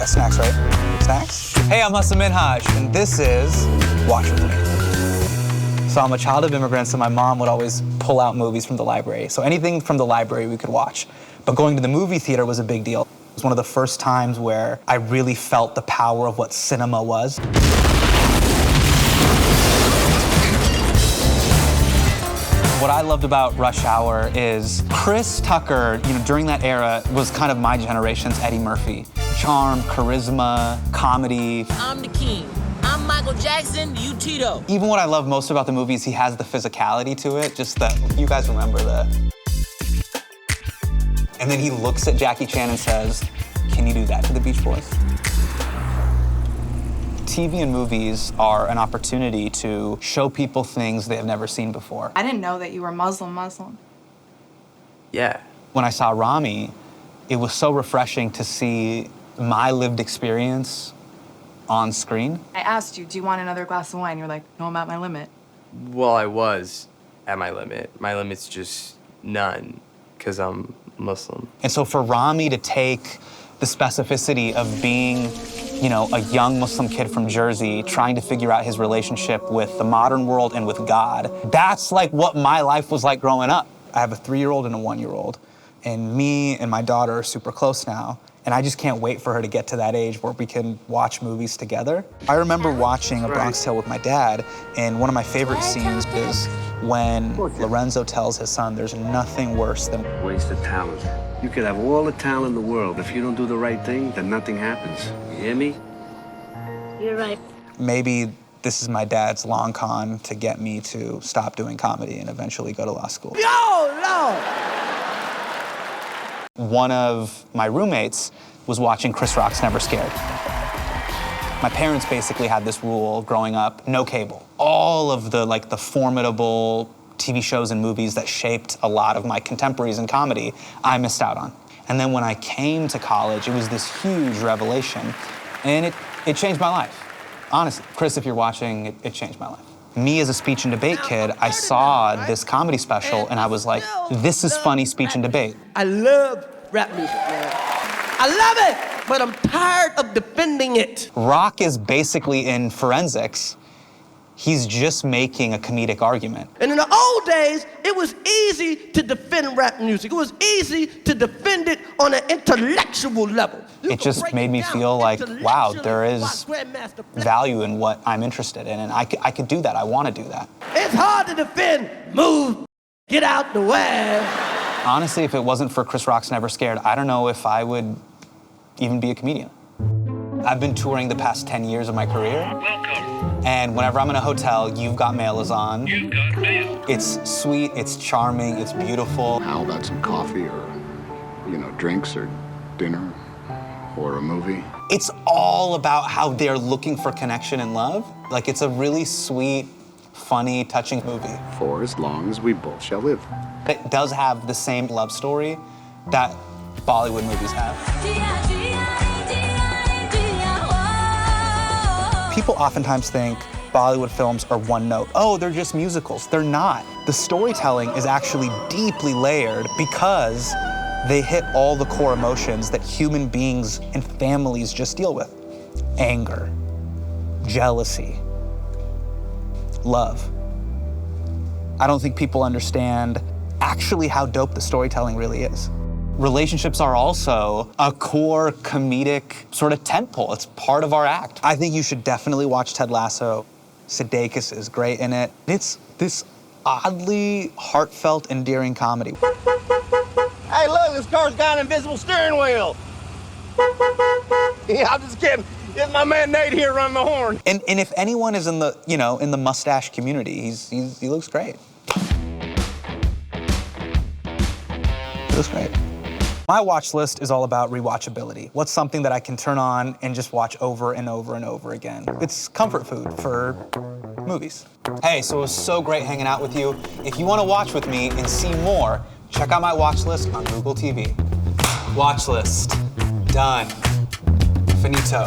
got snacks, right? Snacks? Hey, I'm Hasan Minhaj, and this is Watch With Me. So I'm a child of immigrants, and my mom would always pull out movies from the library. So anything from the library we could watch. But going to the movie theater was a big deal. It was one of the first times where I really felt the power of what cinema was. What I loved about Rush Hour is Chris Tucker, during that era, was kind of my generation's Eddie Murphy. Charm, charisma, comedy. I'm the king. I'm Michael Jackson, you Tito. Even what I love most about the movie is he has the physicality to it, just that, you guys remember that. And then he looks at Jackie Chan and says, "Can you do that to the Beach Boys?" TV and movies are an opportunity to show people things they have never seen before. I didn't know that you were Muslim. Yeah. When I saw Ramy, it was so refreshing to see my lived experience on screen. I asked you, do you want another glass of wine? You're like, no, I'm at my limit. Well, I was at my limit. My limit's just none, because I'm Muslim. And so for Ramy to take the specificity of being, a young Muslim kid from Jersey trying to figure out his relationship with the modern world and with God, that's like what my life was like growing up. I have a 3-year-old and a 1-year-old, and me and my daughter are super close now, and I just can't wait for her to get to that age where we can watch movies together. I remember watching A Bronx Tale with my dad, and one of my favorite scenes is when Lorenzo tells his son there's nothing worse than waste of talent. You could have all the talent in the world. If you don't do the right thing, then nothing happens. You hear me? You're right. Maybe this is my dad's long con to get me to stop doing comedy and eventually go to law school. No! One of my roommates was watching Chris Rock's Never Scared. My parents basically had this rule growing up, no cable. All of the formidable TV shows and movies that shaped a lot of my contemporaries in comedy, I missed out on. And then when I came to college, it was this huge revelation, and it changed my life. Honestly, Chris, if you're watching, it changed my life. Me as a speech and debate kid, I saw this comedy special, and I was like, this is funny speech and debate. I love rap music, man. I love it, but I'm tired of defending it. Rock is basically in forensics. He's just making a comedic argument. And in the old days, it was easy to defend rap music. It was easy to defend it on an intellectual level. It just made me feel like, wow, there is value in what I'm interested in, and I could do that. I want to do that. It's hard to defend. Move, get out the way. Honestly, if it wasn't for Chris Rock's Never Scared, I don't know if I would even be a comedian. I've been touring the past 10 years of my career. Welcome. And whenever I'm in a hotel, You've Got Mail is on. You've got mail. It's sweet, it's charming, it's beautiful. How about some coffee or, drinks or dinner or a movie? It's all about how they're looking for connection and love. Like, it's a really sweet, funny, touching movie. For as long as we both shall live. It does have the same love story that Bollywood movies have. People oftentimes think Bollywood films are one note. Oh, they're just musicals. They're not. The storytelling is actually deeply layered because they hit all the core emotions that human beings and families just deal with. Anger, jealousy, love. I don't think people understand actually how dope the storytelling really is. Relationships are also a core comedic sort of tentpole. It's part of our act. I think you should definitely watch Ted Lasso. Sudeikis is great in it. It's this oddly heartfelt, endearing comedy. Hey, look, this car's got an invisible steering wheel. Yeah, I'm just kidding. It's my man Nate here running the horn. And if anyone is in the, in the mustache community, he looks great. He looks great. My watch list is all about rewatchability. What's something that I can turn on and just watch over and over and over again? It's comfort food for movies. Hey, so it was so great hanging out with you. If you want to watch with me and see more, check out my watch list on Google TV. Watch list. Done. Finito.